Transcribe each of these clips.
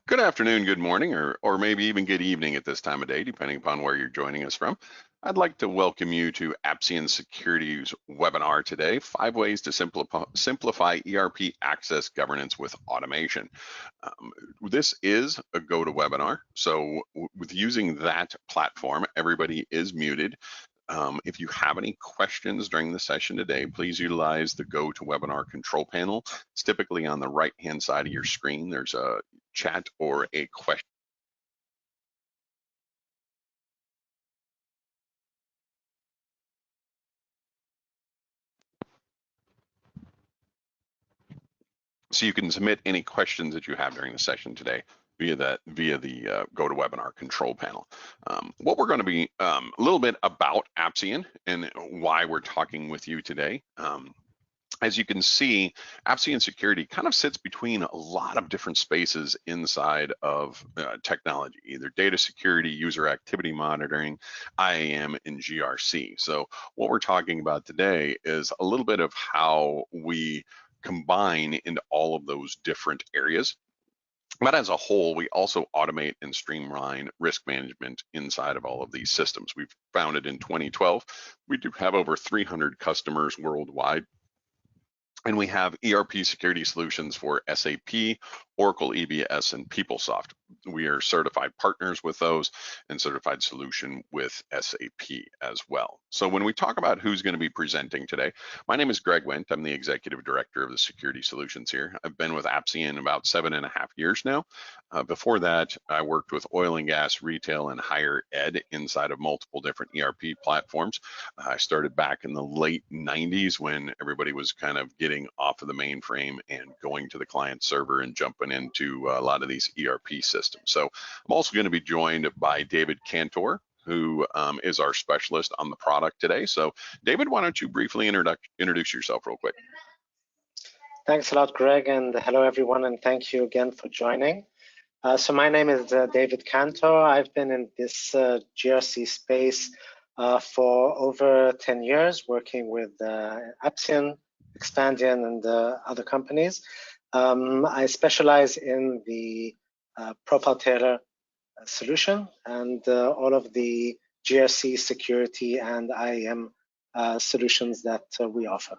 Good afternoon, good morning, or maybe even good evening at this time of day, depending upon where you're joining us from. I'd like to welcome you to Appsian Security's webinar today, 5 ways to simplify ERP access governance with automation. This is a GoToWebinar, so with using that platform, everybody is muted. If you have any questions during the session today, please utilize the GoToWebinar control panel. It's typically on the right-hand side of your screen. There's a chat or a question. So you can submit any questions that you have during the session today via the GoToWebinar control panel. What we're going to be a little bit about Appsian and why we're talking with you today. As you can see, Appsian Security kind of sits between a lot of different spaces inside of technology, either data security, user activity monitoring, IAM, and GRC. So what we're talking about today is a little bit of how we combine into all of those different areas. But as a whole, we also automate and streamline risk management inside of all of these systems. We've founded in 2012. We do have over 300 customers worldwide. And we have ERP security solutions for SAP, Oracle EBS, and PeopleSoft. We are certified partners with those and certified solution with SAP as well. So when we talk about who's going to be presenting today, my name is Greg Wendt. I'm the Executive Director of the Security Solutions here. I've been with Appsian about 7.5 years now. Before that, I worked with oil and gas, retail, and higher ed inside of multiple different ERP platforms. I started back in the late 90s when everybody was kind of getting off of the mainframe and going to the client server and jumping into a lot of these ERP systems. So I'm also going to be joined by David Cantor, who is our specialist on the product today. So David, why don't you briefly introduce yourself real quick? Thanks a lot, Greg, and hello everyone, and thank you again for joining. So my name is David Cantor. I've been in this GRC space for over 10 years, working with Appsian, Expediting, and other companies. I specialize in the profile Tailor solution and all of the GRC security and IAM solutions that we offer.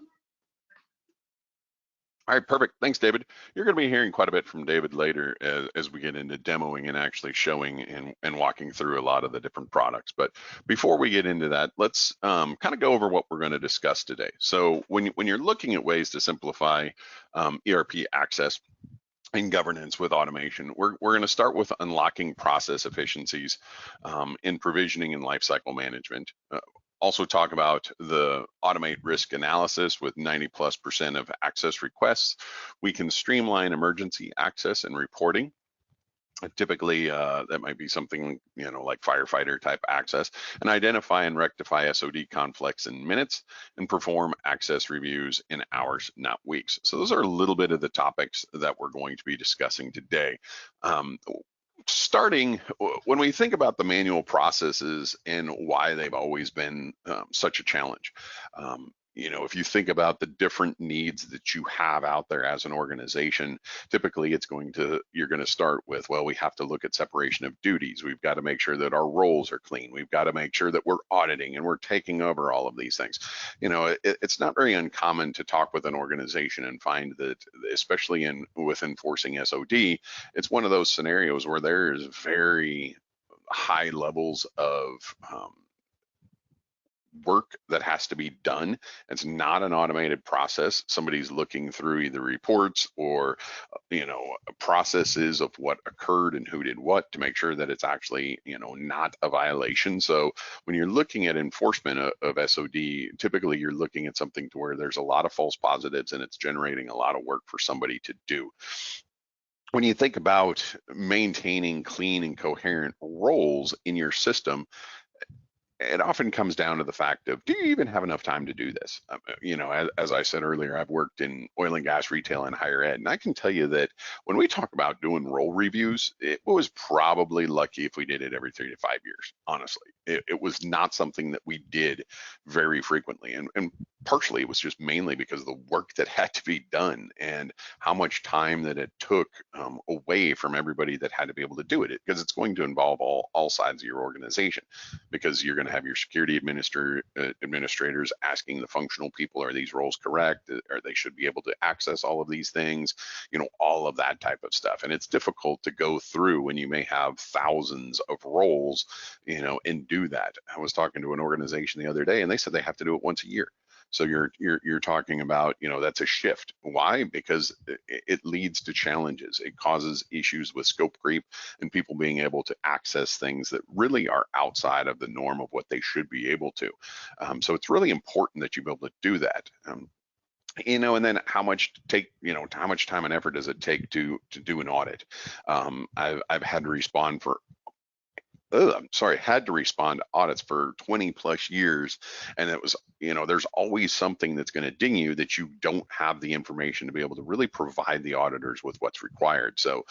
All right, perfect. Thanks, David. You're going to be hearing quite a bit from David later as we get into demoing and actually showing and walking through a lot of the different products. But before we get into that, let's kind of go over what we're going to discuss today. So when you're looking at ways to simplify ERP access and governance with automation, we're going to start with unlocking process efficiencies in provisioning and lifecycle management. Also talk about the automate risk analysis with 90+% of access requests. We can streamline emergency access and reporting. Typically, that might be something, like firefighter type access, and identify and rectify SOD conflicts in minutes and perform access reviews in hours, not weeks. So those are a little bit of the topics that we're going to be discussing today. Starting, when we think about the manual processes and why they've always been such a challenge, if you think about the different needs that you have out there as an organization, typically you're going to start with, well, we have to look at separation of duties. We've got to make sure that our roles are clean. We've got to make sure that we're auditing and we're taking over all of these things. It's not very uncommon to talk with an organization and find that, especially with enforcing SOD, it's one of those scenarios where there's very high levels of work that has to be done. It's not an automated process. Somebody's looking through either reports or processes of what occurred and who did what to make sure that it's actually not a violation. So when you're looking at enforcement of SOD, typically you're looking at something to where there's a lot of false positives and it's generating a lot of work for somebody to do. When you think about maintaining clean and coherent roles in your system, it often comes down to the fact of, do you even have enough time to do this? As I said earlier, I've worked in oil and gas, retail, and higher ed, and I can tell you that when we talk about doing role reviews, it was probably lucky if we did it every 3 to 5 years. Honestly, it was not something that we did very frequently, and partially it was just mainly because of the work that had to be done and how much time that it took away from everybody that had to be able to do it, because it's going to involve all sides of your organization, because you're going to have your security administrators asking the functional people, are these roles correct? Or they should be able to access all of these things, all of that type of stuff. And it's difficult to go through when you may have thousands of roles, and do that. I was talking to an organization the other day, and they said they have to do it once a year. So you're talking about, that's a shift. Why? Because it leads to challenges. It causes issues with scope creep and people being able to access things that really are outside of the norm of what they should be able to. So it's really important that you be able to do that. And then how much time and effort does it take to do an audit? I've had to respond for had to respond to audits for 20 plus years. And it was, there's always something that's going to ding you that you don't have the information to be able to really provide the auditors with what's required. So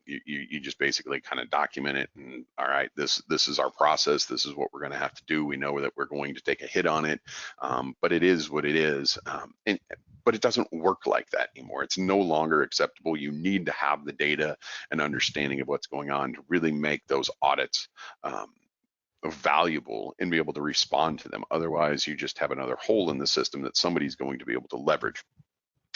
you just basically kind of document it, and all right, this is our process. This is what we're going to have to do. We know that we're going to take a hit on it, but it is what it is. But it doesn't work like that anymore. It's no longer acceptable. You need to have the data and understanding of what's going on to really make those audits valuable and be able to respond to them. Otherwise, you just have another hole in the system that somebody's going to be able to leverage.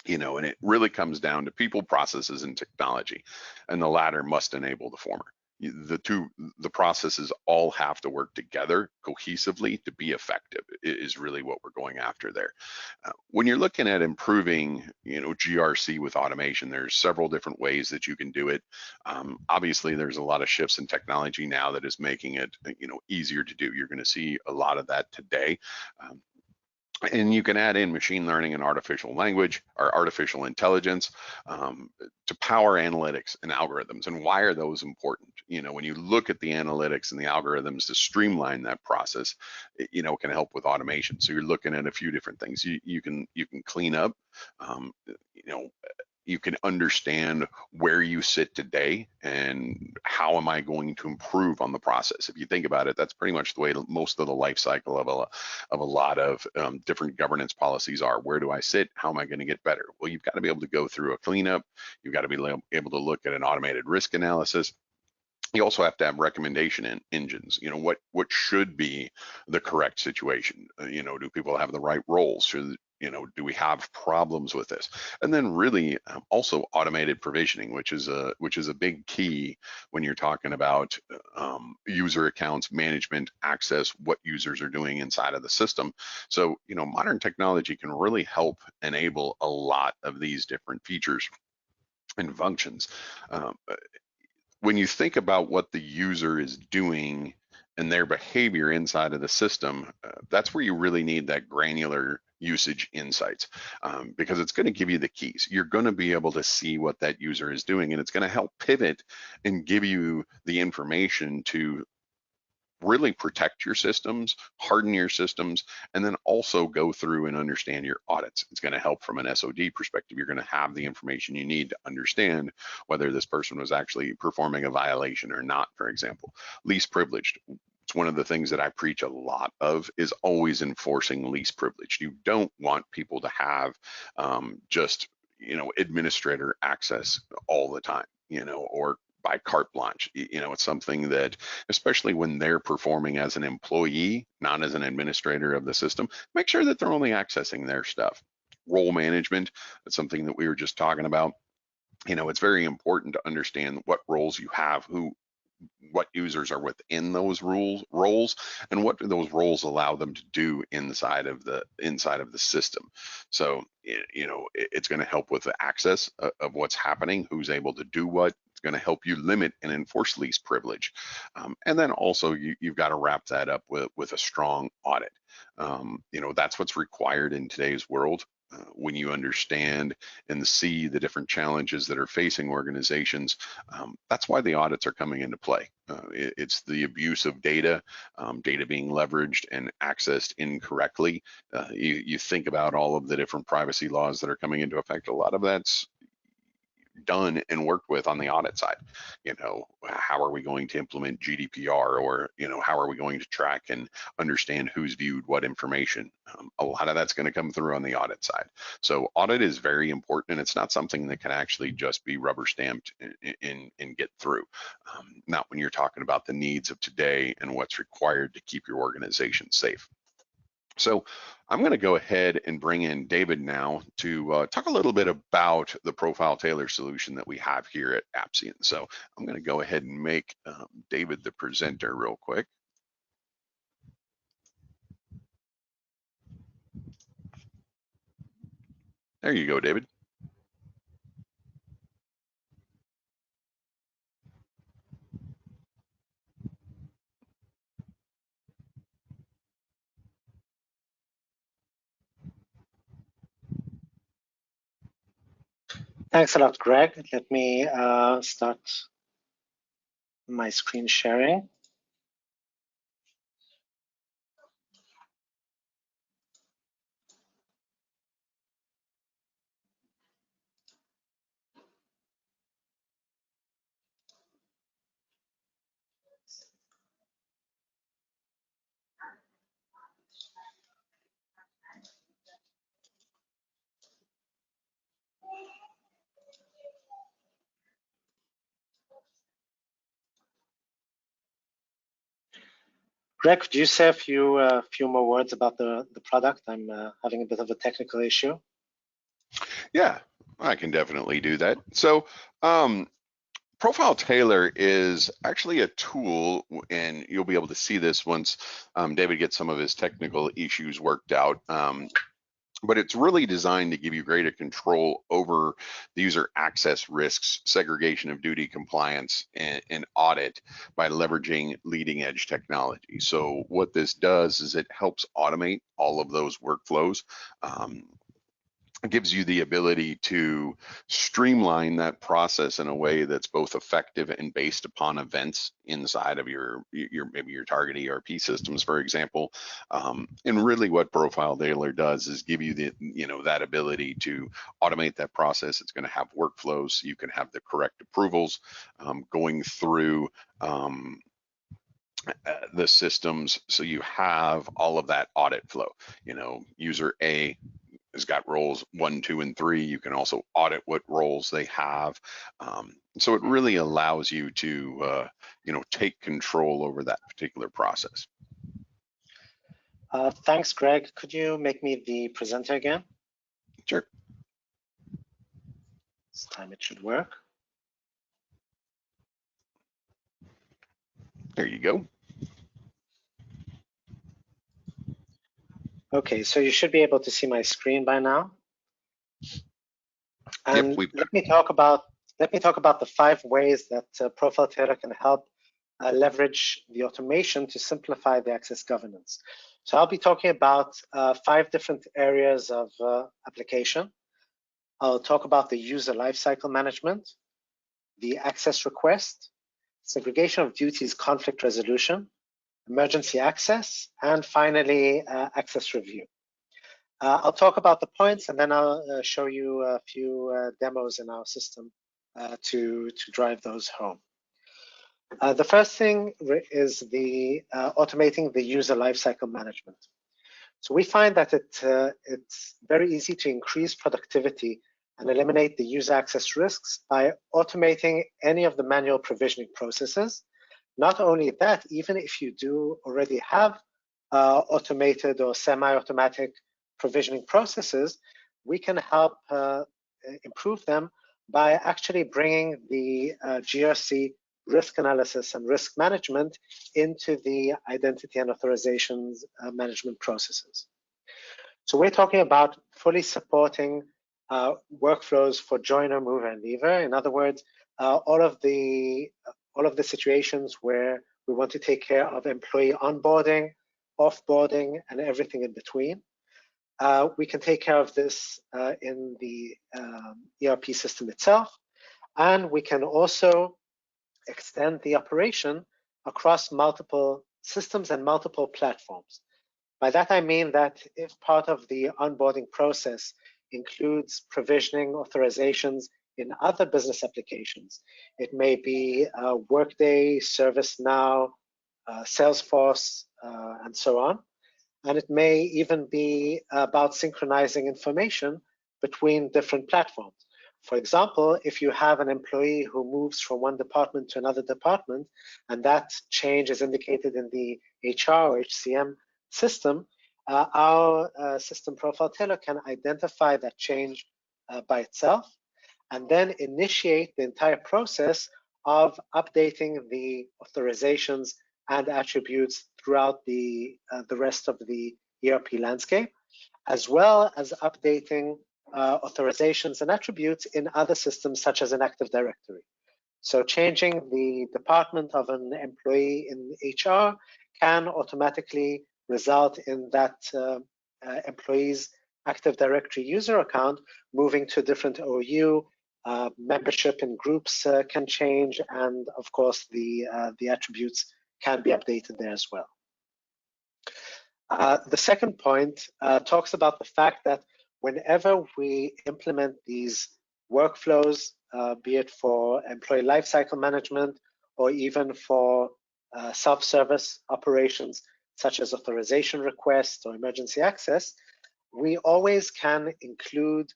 And it really comes down to people, processes, and technology, and the latter must enable the former. The processes all have to work together cohesively to be effective, is really what we're going after there. When you're looking at improving, GRC with automation, there's several different ways that you can do it. Obviously, there's a lot of shifts in technology now that is making it, easier to do. You're going to see a lot of that today. And you can add in machine learning and artificial language or artificial intelligence to power analytics and algorithms. And why are those important? When you look at the analytics and the algorithms to streamline that process, it can help with automation. So you're looking at a few different things. You can clean up, you can understand where you sit today and how am I going to improve on the process. If you think about it, that's pretty much the way most of the life cycle of a lot of different governance policies are. Where do I sit? How am I going to get better? Well, you've got to be able to go through a cleanup. You've got to be able to look at an automated risk analysis. You also have to have recommendation engines. What should be the correct situation? Do people have the right roles? Do we have problems with this? And then really also automated provisioning, which is a big key when you're talking about user accounts management, access, what users are doing inside of the system. So modern technology can really help enable a lot of these different features and functions. When you think about what the user is doing and their behavior inside of the system, that's where you really need that granular usage insights, because it's going to give you the keys. You're going to be able to see what that user is doing, and it's going to help pivot and give you the information to really protect your systems, harden your systems, and then also go through and understand your audits. It's going to help from an SOD perspective. You're going to have the information you need to understand whether this person was actually performing a violation or not, for example. Least privileged. It's one of the things that I preach a lot of, is always enforcing least privilege. You don't want people to have just administrator access all the time, or by carte blanche. It's something that, especially when they're performing as an employee, not as an administrator of the system, make sure that they're only accessing their stuff. Role management, that's something that we were just talking about. It's very important to understand what roles you have, what users are within those roles, and what do those roles allow them to do inside of the system. So it's going to help with the access of what's happening, who's able to do what. It's going to help you limit and enforce least privilege, and then also you've got to wrap that up with a strong audit. That's what's required in today's world. When you understand and see the different challenges that are facing organizations, that's why the audits are coming into play. It's the abuse of data, data being leveraged and accessed incorrectly. You think about all of the different privacy laws that are coming into effect. A lot of that's done and worked with on the audit side. How are we going to implement GDPR, or how are we going to track and understand who's viewed what information? A lot of that's going to come through on the audit side. So audit is very important, and it's not something that can actually just be rubber stamped and get through. Not when you're talking about the needs of today and what's required to keep your organization safe. So I'm going to go ahead and bring in David now to talk a little bit about the profile tailor solution that we have here at Appsian. So I'm going to go ahead and make David the presenter real quick. There you go, David. Thanks a lot, Greg. Let me start my screen sharing. Greg, could you say a few more words about the product? I'm having a bit of a technical issue. Yeah, I can definitely do that. So Profile Tailor is actually a tool, and you'll be able to see this once David gets some of his technical issues worked out. But it's really designed to give you greater control over the user access risks, segregation of duty, compliance, and audit by leveraging leading edge technology. So what this does is it helps automate all of those workflows. It gives you the ability to streamline that process in a way that's both effective and based upon events inside of your maybe your target ERP systems, for example. And really what Profile Tailor does is give you the that ability to automate that process. It's going to have workflows, so you can have the correct approvals going through the systems, so you have all of that audit flow. User A has got roles 1, 2, and 3. You can also audit what roles they have. So it really allows you to, take control over that particular process. Thanks, Greg. Could you make me the presenter again? Sure. This time it should work. There you go. Okay, so you should be able to see my screen by now. And Yep, let me talk about the 5 ways that Profile Tailor can help leverage the automation to simplify the access governance. So I'll be talking about 5 different areas of application. I'll talk about the user lifecycle management, the access request, segregation of duties, conflict resolution, emergency access, and finally, access review. I'll talk about the points, and then I'll show you a few demos in our system to drive those home. The first thing is the automating the user lifecycle management. So we find that it's very easy to increase productivity and eliminate the user access risks by automating any of the manual provisioning processes. Not only that, even if you do already have automated or semi-automatic provisioning processes, we can help improve them by actually bringing the GRC risk analysis and risk management into the identity and authorizations management processes. So we're talking about fully supporting workflows for joiner, mover, and leaver. In other words, all of the situations where we want to take care of employee onboarding, offboarding, and everything in between. we can take care of this in the ERP system itself, and we can also extend the operation across multiple systems and multiple platforms. By that I mean that if part of the onboarding process includes provisioning authorizations in other business applications, it may be Workday, ServiceNow, Salesforce, and so on. And it may even be about synchronizing information between different platforms. For example, if you have an employee who moves from one department to another department, and that change is indicated in the HR or HCM system, our system Profile Tailor can identify that change by itself, and then initiate the entire process of updating the authorizations and attributes throughout the rest of the ERP landscape, as well as updating authorizations and attributes in other systems such as an Active Directory. So changing the department of an employee in HR can automatically result in that employee's Active Directory user account moving to a different OU. Membership in groups can change, and of course the attributes can be updated there as well. The second point talks about the fact that whenever we implement these workflows, be it for employee lifecycle management or even for self-service operations such as authorization requests or emergency access, we always can include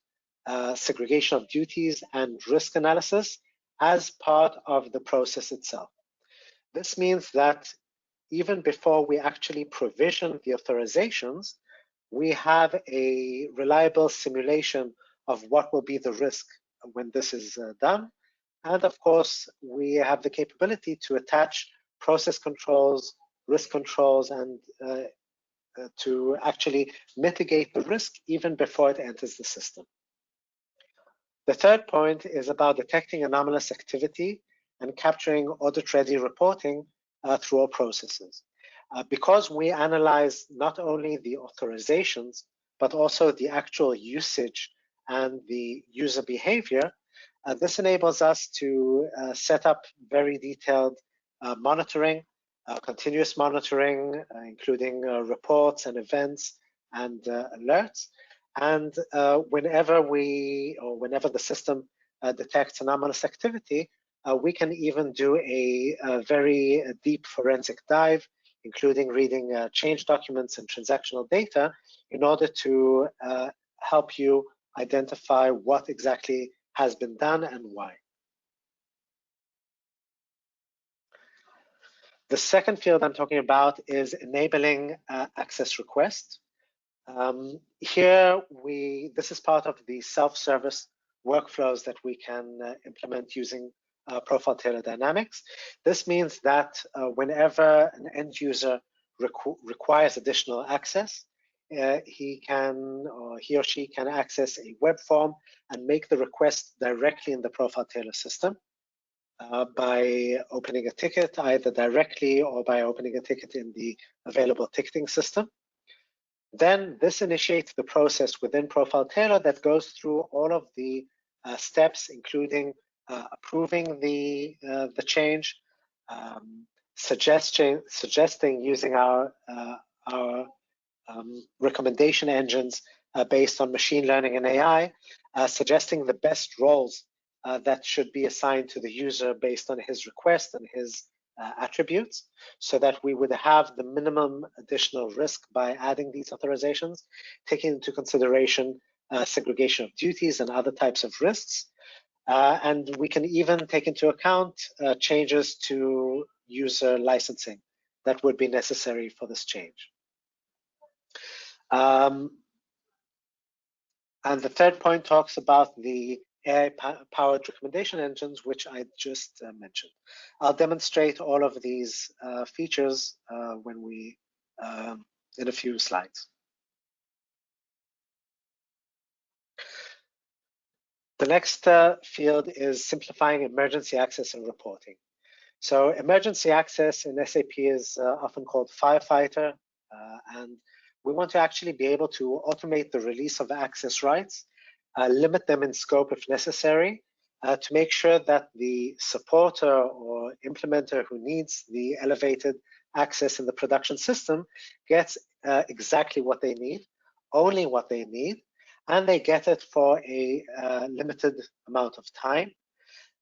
segregation of duties and risk analysis as part of the process itself. This means that even before we actually provision the authorizations, we have a reliable simulation of what will be the risk when this is done. And of course, we have the capability to attach process controls, risk controls, and to actually mitigate the risk even before it enters the system. The third point is about detecting anomalous activity and capturing audit-ready reporting through all processes. Because we analyze not only the authorizations, but also the actual usage and the user behavior, this enables us to set up very detailed monitoring, continuous monitoring, including reports and events and alerts. And whenever the system detects anomalous activity, we can even do a very deep forensic dive, including reading change documents and transactional data in order to help you identify what exactly has been done and why. The second field I'm talking about is enabling access requests. Here, this is part of the self-service workflows that we can implement using Profile Tailor Dynamics. This means that whenever an end user requires additional access, he or she can access a web form and make the request directly in the Profile Tailor system by opening a ticket either directly or by opening a ticket in the available ticketing system. Then this initiates the process within Profile Tailor that goes through all of the steps, including approving the change, suggesting using our recommendation engines based on machine learning and AI, suggesting the best roles that should be assigned to the user based on his request and his attributes, so that we would have the minimum additional risk by adding these authorizations, taking into consideration segregation of duties and other types of risks. And we can even take into account changes to user licensing that would be necessary for this change. And the third point talks about the AI-powered recommendation engines, which I just mentioned. I'll demonstrate all of these features when we in a few slides. The next field is simplifying emergency access and reporting. So emergency access in SAP is often called firefighter, and we want to actually be able to automate the release of access rights, limit them in scope if necessary, to make sure that the supporter or implementer who needs the elevated access in the production system gets exactly what they need, only what they need, and they get it for a limited amount of time.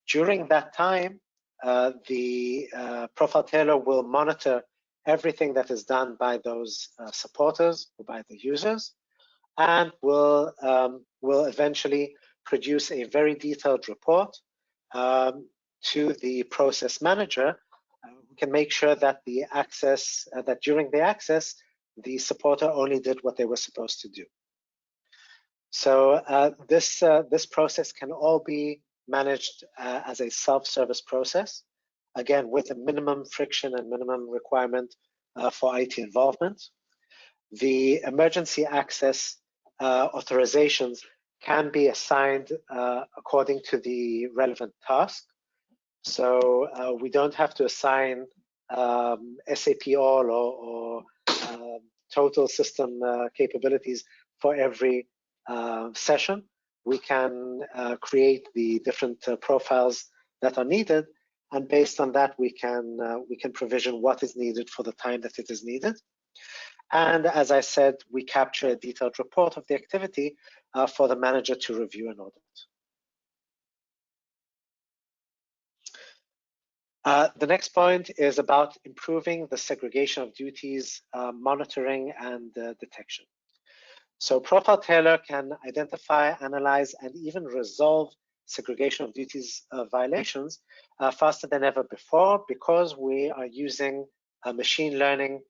During that time, the Profile Tailor will monitor everything that is done by those supporters or by the users, and will eventually produce a very detailed report to the process manager, who can make sure that the access, that during the access, the supporter only did what they were supposed to do. So this process can all be managed as a self-service process, again, with a minimum friction and minimum requirement for IT involvement. The emergency access authorizations can be assigned according to the relevant task. So we don't have to assign SAP all or total system capabilities for every session. We can create the different profiles that are needed, and based on that, we can provision what is needed for the time that it is needed. And as I said, we capture a detailed report of the activity for the manager to review and audit. The next point is about improving the segregation of duties, monitoring, and detection. So Profile Tailor can identify, analyze, and even resolve segregation of duties violations faster than ever before, because we are using machine learning,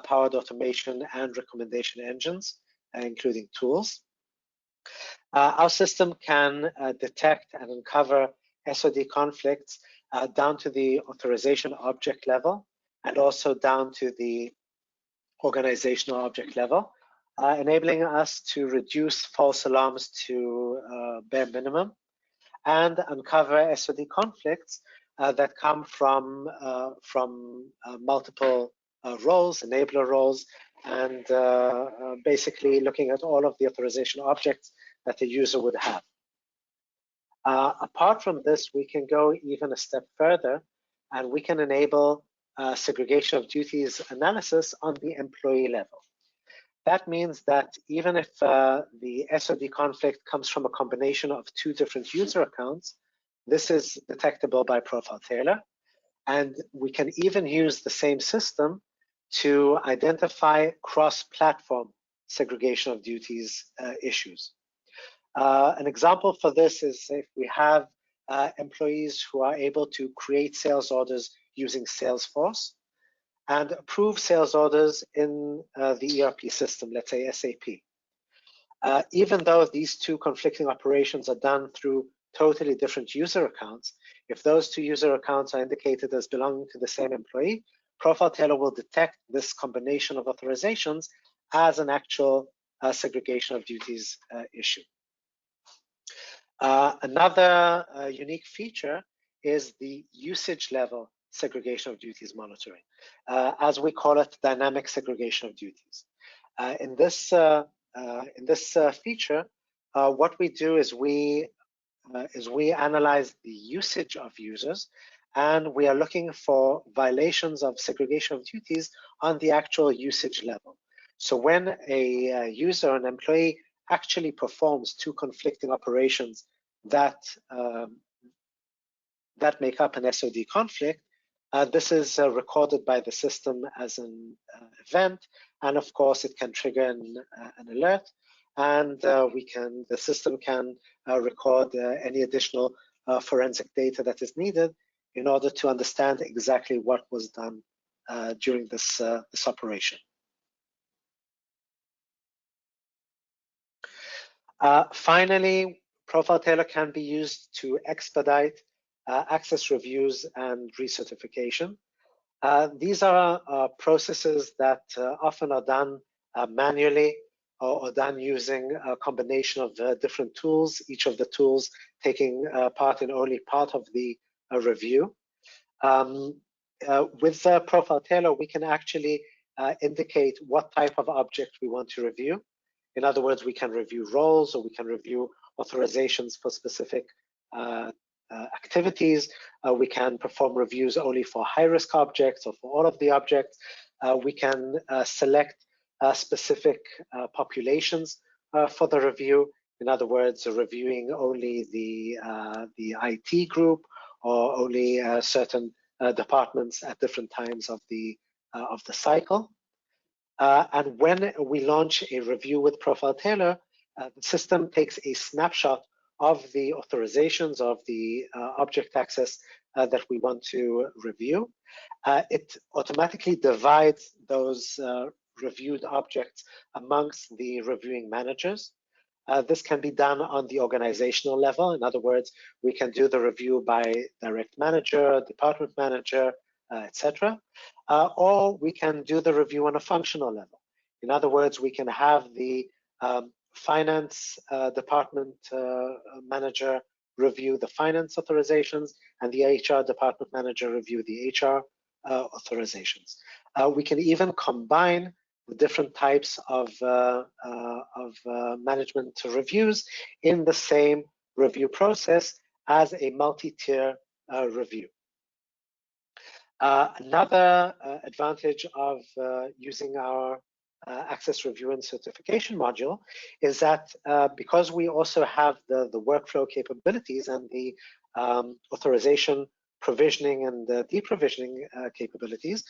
powered automation, and recommendation engines, including tools. Our system can detect and uncover SOD conflicts down to the authorization object level, and also down to the organizational object level, enabling us to reduce false alarms to bare minimum, and uncover SOD conflicts that come from multiple roles, enabler roles, and basically looking at all of the authorization objects that the user would have. Apart from this, we can go even a step further, and we can enable segregation of duties analysis on the employee level. That means that even if the SOD conflict comes from a combination of two different user accounts, this is detectable by Profile Tailor, and we can even use the same system to identify cross-platform segregation of duties issues. An example for this is if we have employees who are able to create sales orders using Salesforce and approve sales orders in the ERP system, let's say SAP. Even though these two conflicting operations are done through totally different user accounts, if those two user accounts are indicated as belonging to the same employee, Profile Tailor will detect this combination of authorizations as an actual segregation of duties issue. Another unique feature is the usage level segregation of duties monitoring, as we call it, dynamic segregation of duties. In this feature, what we do is we analyze the usage of users, and we are looking for violations of segregation of duties on the actual usage level. So when a user, an employee, actually performs two conflicting operations that make up an SOD conflict, this is recorded by the system as an event, and of course it can trigger an alert, and the system can record any additional forensic data that is needed in order to understand exactly what was done during this operation. Finally, Profile Tailor can be used to expedite access reviews and recertification. These are processes that often are done manually or done using a combination of different tools, each of the tools taking part in only part of the review. With Profile Tailor, we can actually indicate what type of object we want to review. In other words, we can review roles, or we can review authorizations for specific activities. We can perform reviews only for high-risk objects or for all of the objects. We can select specific populations for the review. In other words, reviewing only the IT group, or only certain departments at different times of the cycle. And when we launch a review with Profile Tailor, the system takes a snapshot of the authorizations of the object access that we want to review. It automatically divides those reviewed objects amongst the reviewing managers. This can be done on the organizational level. In other words, we can do the review by direct manager, department manager, etc. Or we can do the review on a functional level. In other words, we can have the finance department manager review the finance authorizations, and the HR department manager review the HR authorizations. We can even combine the different types of management reviews in the same review process as a multi-tier review. Another advantage of using our access review and certification module is that because we also have the workflow capabilities and the authorization provisioning and deprovisioning capabilities,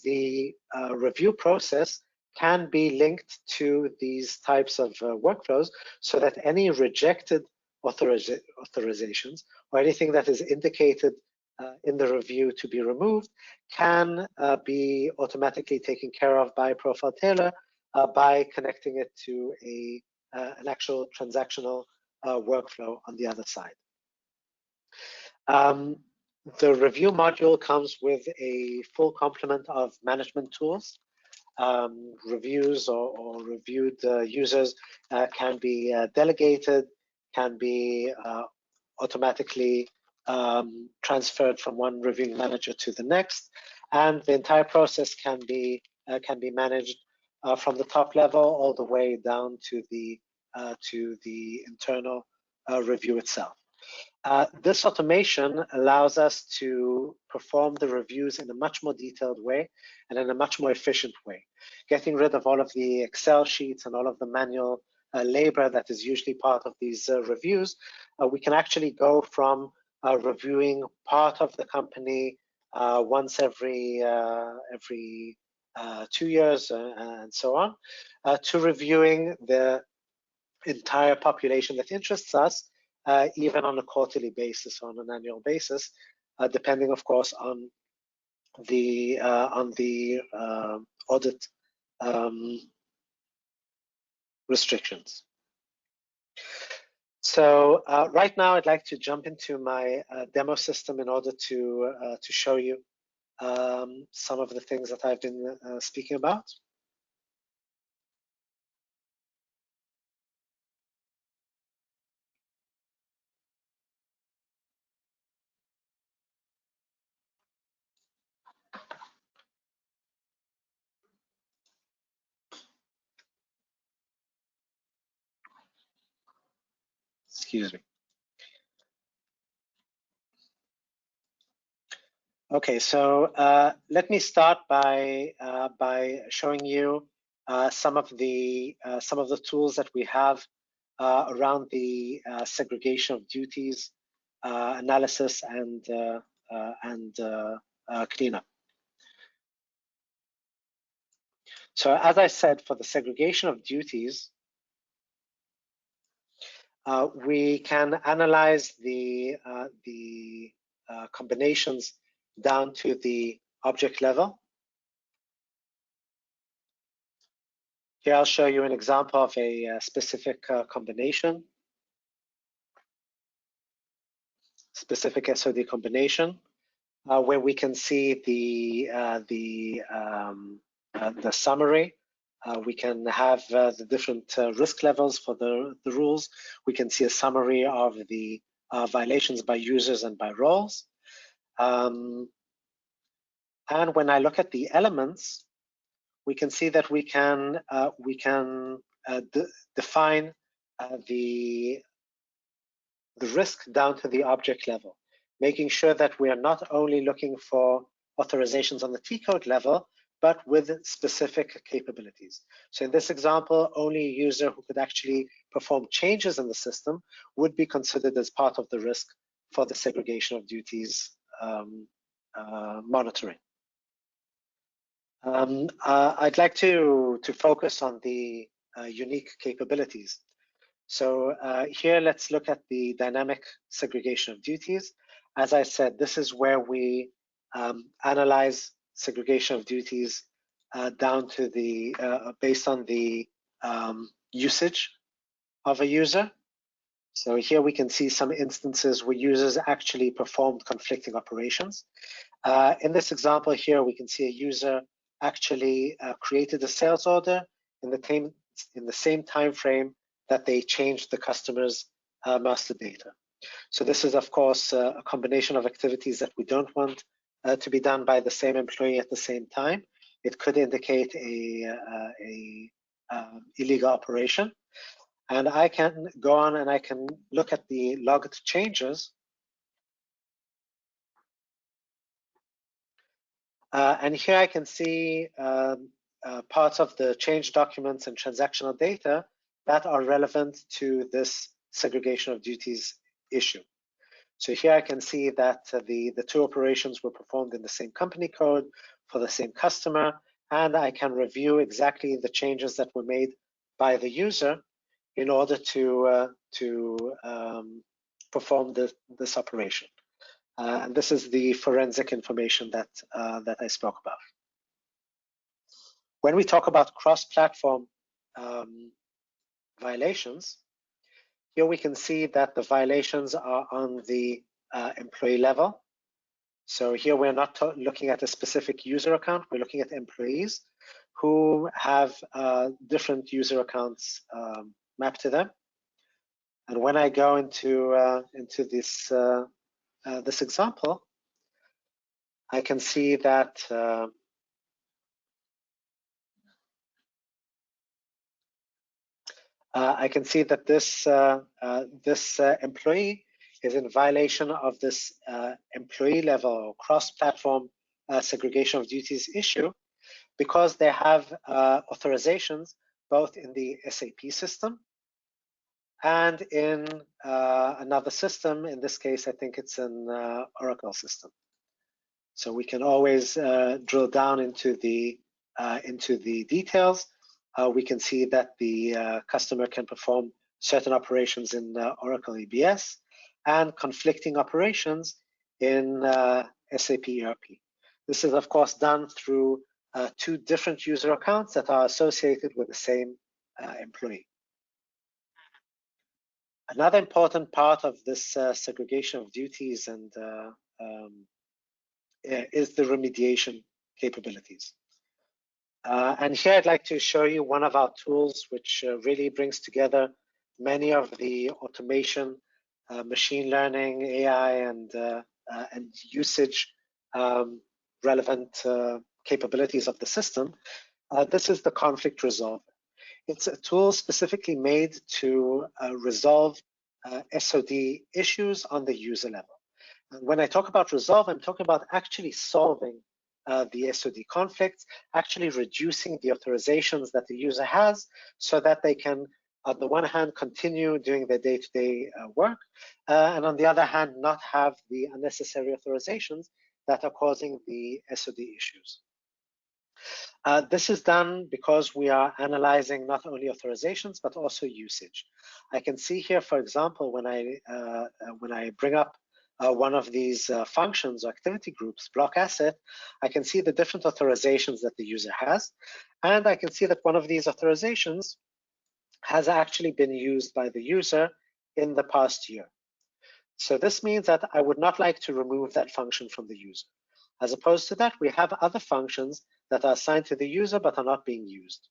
the review process can be linked to these types of workflows, so that any rejected authorizations or anything that is indicated in the review to be removed can be automatically taken care of by Profile Tailor by connecting it to an actual transactional workflow on the other side. The review module comes with a full complement of management tools. Reviews or reviewed users can be delegated, can be automatically transferred from one reviewing manager to the next, and the entire process can be managed from the top level all the way down to the internal review itself. This automation allows us to perform the reviews in a much more detailed way and in a much more efficient way, getting rid of all of the Excel sheets and all of the manual labor that is usually part of these reviews. We can actually go from reviewing part of the company once every 2 years and so on, to reviewing the entire population that interests us, even on a quarterly basis or on an annual basis, depending, of course, on the audit restrictions. So right now, I'd like to jump into my demo system in order to show you some of the things that I've been speaking about. Excuse me. Okay, so let me start by showing you some of the tools that we have around the segregation of duties, analysis, and cleanup. So as I said, for the segregation of duties, we can analyze the combinations down to the object level. Here I'll show you an example of a specific combination, specific SOD combination, where we can see the summary. We can have the different risk levels for the rules. We can see a summary of the violations by users and by roles. And when I look at the elements, we can see that we can define the risk down to the object level, making sure that we are not only looking for authorizations on the T-code level, but with specific capabilities. So in this example, only a user who could actually perform changes in the system would be considered as part of the risk for the segregation of duties monitoring. I'd like to focus on the unique capabilities. So here, let's look at the dynamic segregation of duties. As I said, this is where we analyze segregation of duties down to the based on the usage of a user. So here we can see some instances where users actually performed conflicting operations. In this example here, we can see a user actually created a sales order in the same time frame that they changed the customer's master data. So this is, of course, a combination of activities that we don't want to be done by the same employee at the same time. It could indicate a illegal operation. And I can go on and I can look at the logged changes. And here I can see parts of the change documents and transactional data that are relevant to this segregation of duties issue. So here I can see that the two operations were performed in the same company code for the same customer, and I can review exactly the changes that were made by the user in order to perform this operation. And this is the forensic information that I spoke about. When we talk about cross-platform violations, here we can see that the violations are on the employee level. So here we're not looking at a specific user account, we're looking at employees who have different user accounts mapped to them. And when I go into this this example, I can see that this employee is in violation of this employee level cross-platform segregation of duties issue because they have authorizations both in the SAP system and in another system. In this case, I think it's an Oracle system. So we can always drill down into the details. We can see that the customer can perform certain operations in Oracle EBS and conflicting operations in SAP ERP. This is, of course, done through two different user accounts that are associated with the same employee. Another important part of this segregation of duties and is the remediation capabilities. And here I'd like to show you one of our tools which really brings together many of the automation, machine learning, AI, and usage relevant capabilities of the system. This is the conflict resolver. It's a tool specifically made to resolve SOD issues on the user level. And when I talk about resolve, I'm talking about actually solving the SOD conflicts, actually reducing the authorizations that the user has so that they can, on the one hand, continue doing their day-to-day work, and on the other hand, not have the unnecessary authorizations that are causing the SOD issues. This is done because we are analyzing not only authorizations, but also usage. I can see here, for example, when I bring up one of these functions or activity groups, block asset, I can see the different authorizations that the user has. And I can see that one of these authorizations has actually been used by the user in the past year. So this means that I would not like to remove that function from the user. As opposed to that, we have other functions that are assigned to the user but are not being used.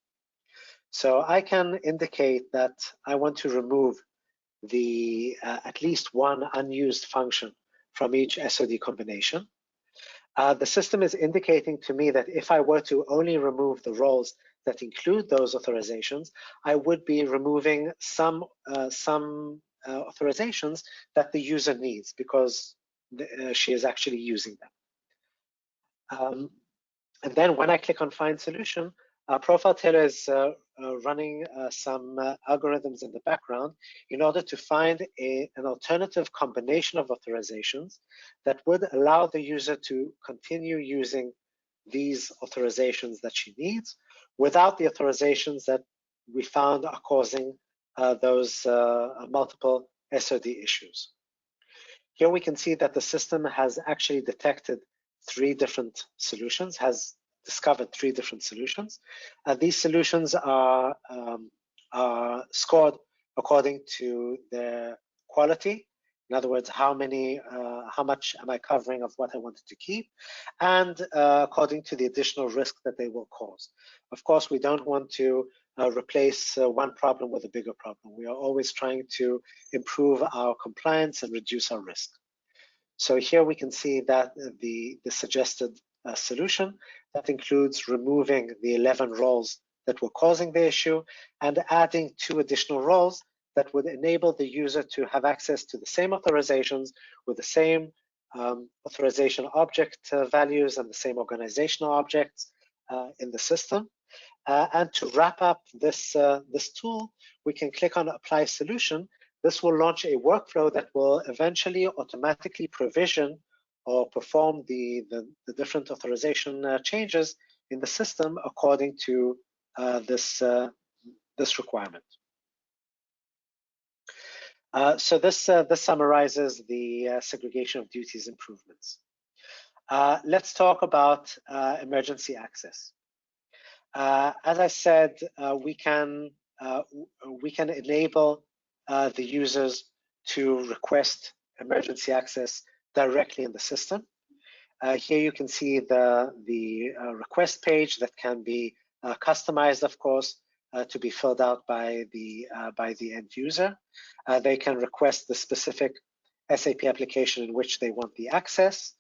So I can indicate that I want to remove the at least one unused function from each SOD combination. The system is indicating to me that if I were to only remove the roles that include those authorizations, I would be removing some authorizations that the user needs because she is actually using them. And then when I click on Find Solution, Profile Tailor is running some algorithms in the background in order to find an alternative combination of authorizations that would allow the user to continue using these authorizations that she needs without the authorizations that we found are causing those multiple SOD issues. Here we can see that the system has actually detected three different solutions, has discovered three different solutions. These solutions are scored according to their quality. In other words, how much am I covering of what I wanted to keep, and according to the additional risk that they will cause. Of course, we don't want to replace one problem with a bigger problem. We are always trying to improve our compliance and reduce our risk. So here we can see that the suggested solution that includes removing the 11 roles that were causing the issue and adding 2 additional roles that would enable the user to have access to the same authorizations with the same authorization object values and the same organizational objects in the system. And to wrap up this tool, we can click on Apply Solution. This will launch a workflow that will eventually automatically provision or perform the different authorization changes in the system according to this requirement. So this summarizes the segregation of duties improvements. Let's talk about emergency access. As I said, we can enable the users to request emergency access directly in the system. Here you can see the request page that can be customized, of course, to be filled out by the end user. They can request the specific SAP application in which they want the access,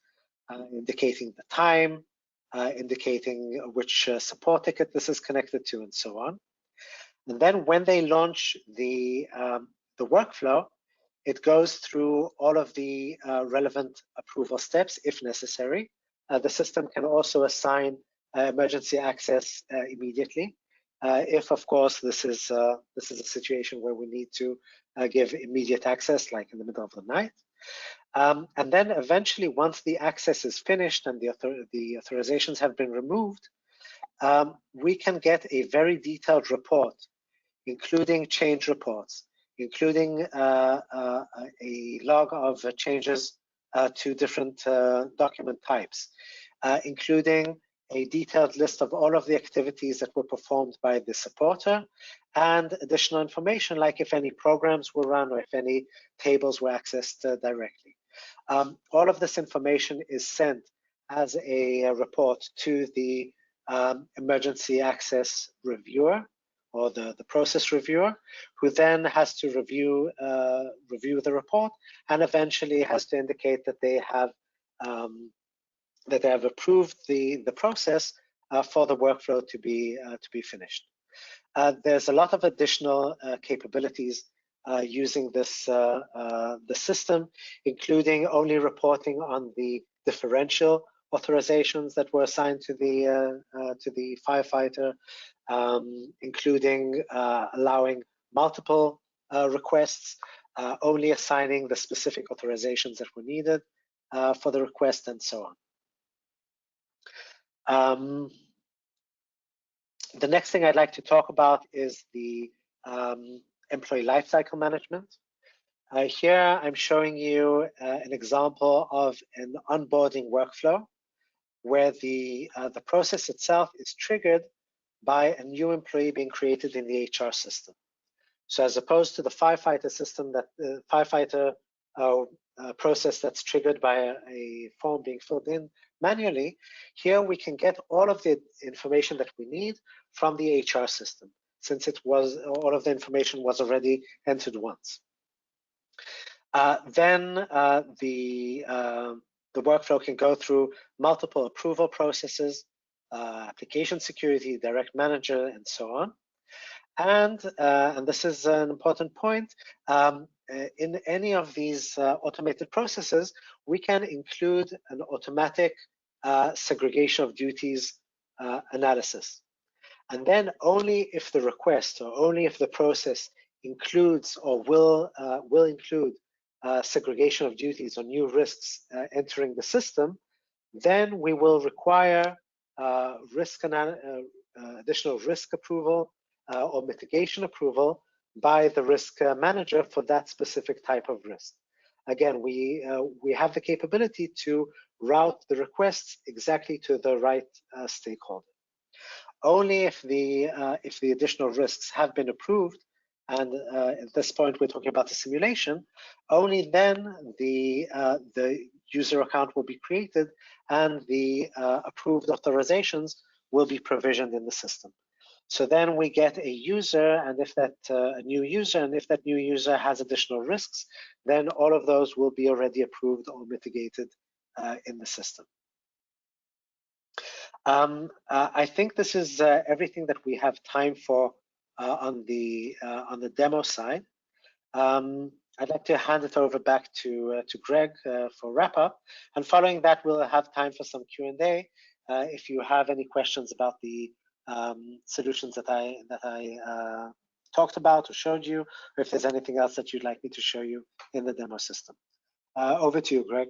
indicating the time, indicating which support ticket this is connected to, and so on. And then when they launch the workflow, it goes through all of the relevant approval steps if necessary. The system can also assign emergency access immediately, if, of course, this is a situation where we need to give immediate access, like in the middle of the night. And then eventually, once the access is finished and the authorizations have been removed, we can get a very detailed report, including change reports, including a log of changes to different document types, including a detailed list of all of the activities that were performed by the supporter, and additional information like if any programs were run or if any tables were accessed directly. All of this information is sent as a report to the emergency access reviewer or the process reviewer, who then has to review the report and eventually has to indicate that they have approved the process for the workflow to be finished. There's a lot of additional capabilities using the system, including only reporting on the differential authorizations that were assigned to the firefighter, including allowing multiple requests, only assigning the specific authorizations that were needed for the request, and so on. The next thing I'd like to talk about is the employee lifecycle management. Here I'm showing you an example of an onboarding workflow where the process itself is triggered by a new employee being created in the HR system. So as opposed to the firefighter system, that the firefighter process that's triggered by a form being filled in manually, here we can get all of the information that we need from the HR system, since all of the information was already entered once. Then the the workflow can go through multiple approval processes, application security, direct manager, and so on. And this is an important point, in any of these automated processes, we can include an automatic segregation of duties analysis. And then only if the request or only if the process includes or will include segregation of duties or new risks entering the system, then we will require additional risk approval or mitigation approval by the risk manager for that specific type of risk. Again, we have the capability to route the requests exactly to the right stakeholder. Only if the additional risks have been approved, and at this point we're talking about the simulation, only then the user account will be created and the approved authorizations will be provisioned in the system. So then we get a user, and if that a new user, and if that new user has additional risks, then all of those will be already approved or mitigated in the system. I think this is everything that we have time for on the demo side. I'd like to hand it over back to Greg for wrap up, and following that we'll have time for some Q&A. If you have any questions about the solutions that I talked about or showed you, or if there's anything else that you'd like me to show you in the demo system. Over to you, Greg.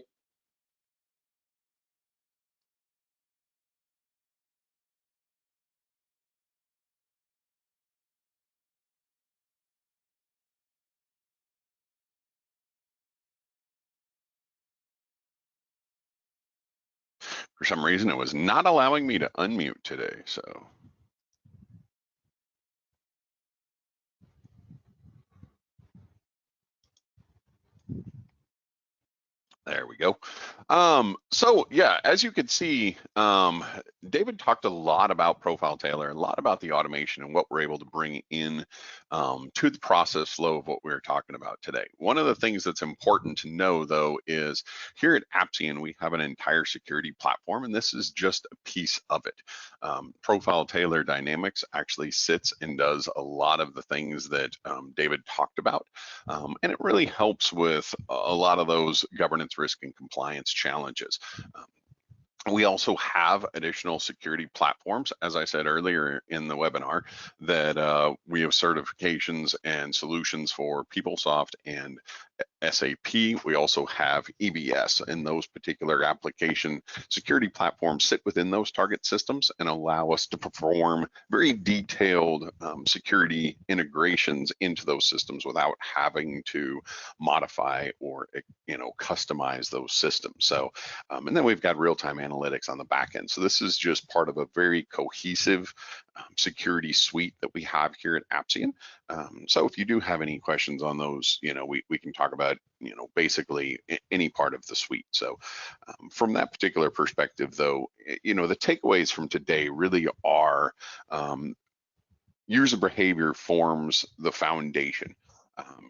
For some reason, it was not allowing me to unmute today, so. There we go. So yeah, as you can see, David talked a lot about Profile Tailor, a lot about the automation and what we're able to bring in to the process flow of what we're talking about today. One of the things that's important to know though is here at Appsian, we have an entire security platform, and this is just a piece of it. Profile Tailor Dynamics actually sits and does a lot of the things that David talked about, and it really helps with a lot of those governance, risk, and compliance challenges. We also have additional security platforms, as I said earlier in the webinar, that we have certifications and solutions for PeopleSoft and SAP. We also have EBS, and those particular application security platforms sit within those target systems and allow us to perform very detailed security integrations into those systems without having to modify or customize those systems. So, and then we've got real-time analytics on the back end. So this is just part of a very cohesive security suite that we have here at Appsian. So if you do have any questions on those, we can talk about, basically any part of the suite. So from that particular perspective, though, the takeaways from today really are user behavior forms the foundation.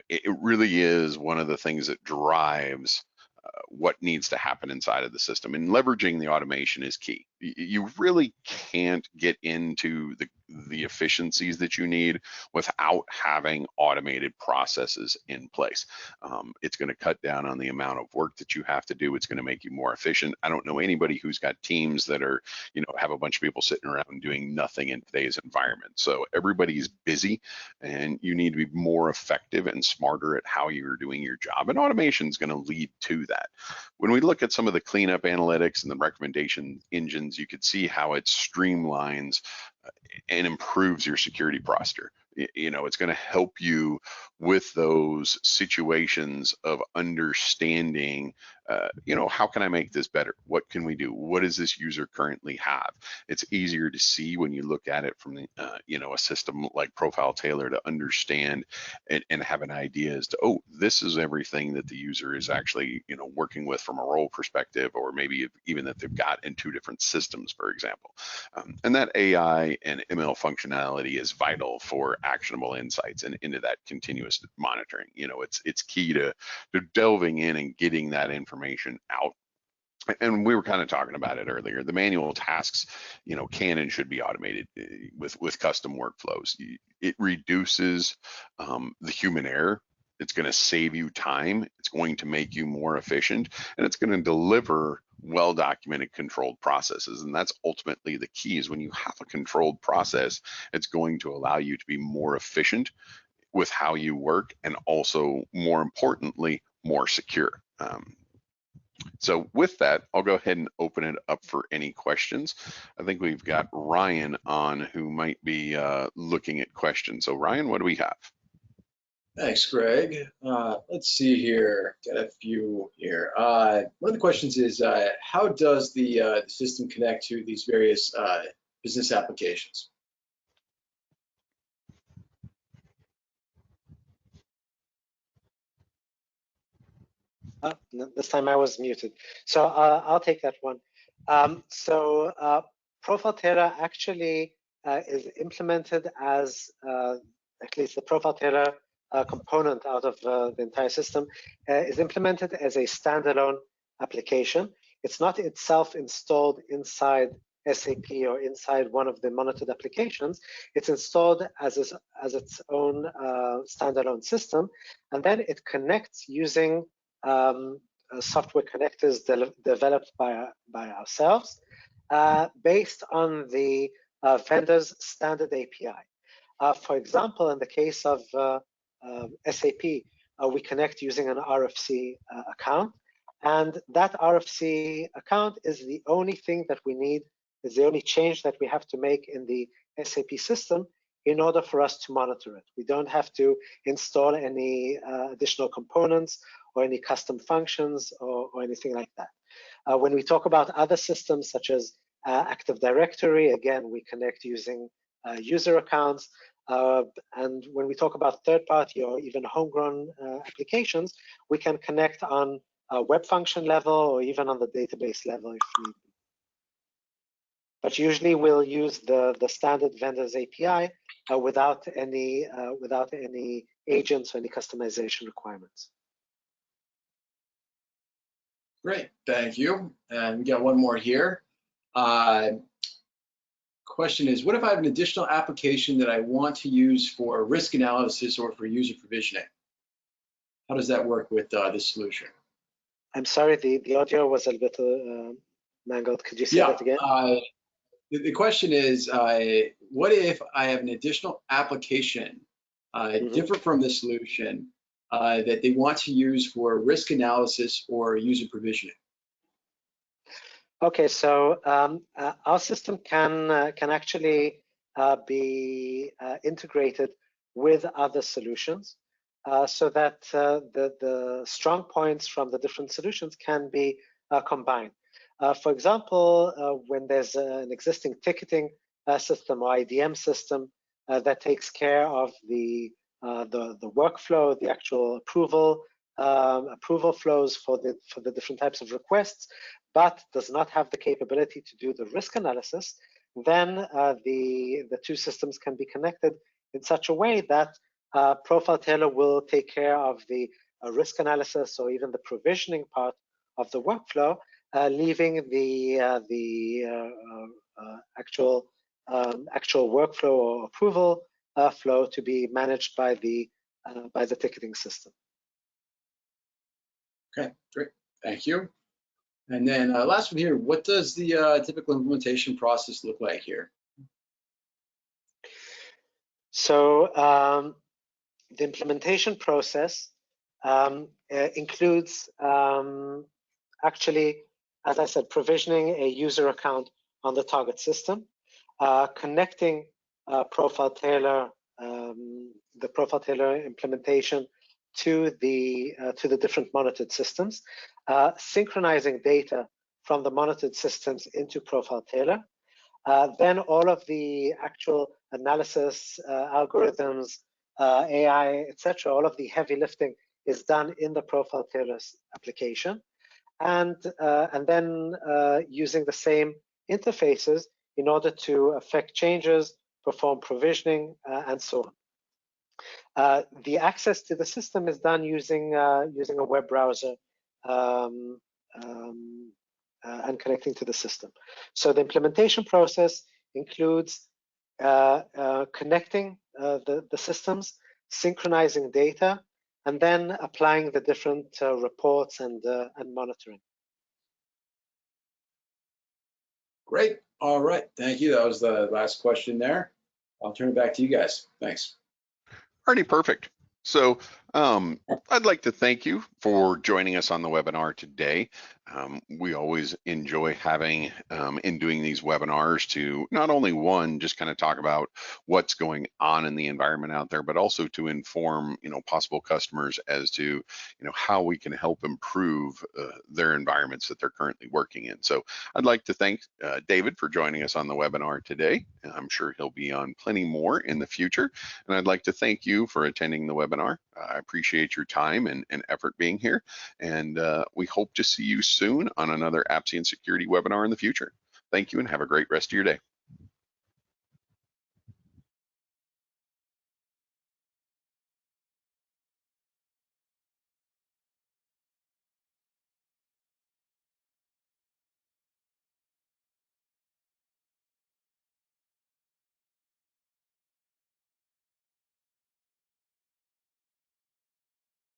It really is one of the things that drives what needs to happen inside of the system, and leveraging the automation is key. You really can't get into the efficiencies that you need without having automated processes in place. It's going to cut down on the amount of work that you have to do. It's going to make you more efficient. I don't know anybody who's got teams that are, have a bunch of people sitting around doing nothing in today's environment. So everybody's busy, and you need to be more effective and smarter at how you're doing your job. And automation is going to lead to that. When we look at some of the cleanup analytics and the recommendation engines, you could see how it streamlines and improves your security posture. It's going to help you with those situations of understanding, how can I make this better? What can we do? What does this user currently have? It's easier to see when you look at it from the, a system like Profile Tailor to understand and have an idea as to, oh, this is everything that the user is actually, working with from a role perspective, or maybe even that they've got in two different systems, for example. And that AI and ML functionality is vital for actionable insights and into that continuous monitoring. It's key to delving in and getting that information out and we were kind of talking about it earlier. The manual tasks, can and should be automated with custom workflows. It reduces the human error. It's going to save you time. It's going to make you more efficient, and it's going to deliver well-documented, controlled processes. And that's ultimately the key. Is when you have a controlled process, it's going to allow you to be more efficient with how you work, and also, more importantly, more secure. So with that, I'll go ahead and open it up for any questions. I think we've got Ryan on who might be looking at questions. So Ryan, what do we have? Thanks, Greg. Let's see here. Got a few here. One of the questions is, how does the system connect to these various business applications? This time I was muted. So I'll take that one. Profile Tailor actually is implemented as, at least the Profile Tailor component out of the entire system is implemented as a standalone application. It's not itself installed inside SAP or inside one of the monitored applications. It's installed as its own standalone system, and then it connects using software connectors developed by ourselves based on the vendor's standard API. For example, in the case of SAP, we connect using an RFC account, and that RFC account is the only thing that we need, is the only change that we have to make in the SAP system in order for us to monitor it. We don't have to install any additional components or any custom functions or anything like that. When we talk about other systems such as Active Directory, again, we connect using user accounts. And when we talk about third-party or even homegrown applications, we can connect on a web function level or even on the database level if need be. But usually we'll use the standard vendor's API without any agents or any customization requirements. Great, thank you. And we got one more here. Question is, what if I have an additional application that I want to use for risk analysis or for user provisioning? How does that work with this solution? I'm sorry, the audio was a little bit mangled. Could you say that again? The question is, what if I have an additional application different from the solution that they want to use for risk analysis or user provisioning? Okay, so our system can actually be integrated with other solutions so that the strong points from the different solutions can be combined. For example, when there's an existing ticketing system or IDM system that takes care of the workflow, the actual approval flows for the different types of requests, but does not have the capability to do the risk analysis, then the two systems can be connected in such a way that Profile Tailor will take care of the risk analysis or even the provisioning part of the workflow, leaving the actual workflow or approval flow to be managed by the ticketing system. Okay, great, thank you. And then last one here, what does the typical implementation process look like here? So the implementation process includes actually, as I said, provisioning a user account on the target system, connecting Profile Tailor, the Profile Tailor implementation to the different monitored systems, synchronizing data from the monitored systems into Profile Tailor. Then all of the actual analysis, algorithms, AI, etc., all of the heavy lifting is done in the Profile Tailor application, and then using the same interfaces in order to affect changes, perform provisioning, and so on. The access to the system is done using a web browser and connecting to the system. So the implementation process includes connecting the systems, synchronizing data, and then applying the different reports and monitoring. Great. All right. Thank you. That was the last question there. I'll turn it back to you guys. Thanks. Already perfect. So I'd like to thank you for joining us on the webinar today. We always enjoy having and doing these webinars to not only one, just kind of talk about what's going on in the environment out there, but also to inform, possible customers as to, how we can help improve their environments that they're currently working in. So I'd like to thank David for joining us on the webinar today. I'm sure he'll be on plenty more in the future. And I'd like to thank you for attending the webinar. I appreciate your time and effort being here. And we hope to see you soon on another Appsian security webinar in the future. Thank you and have a great rest of your day.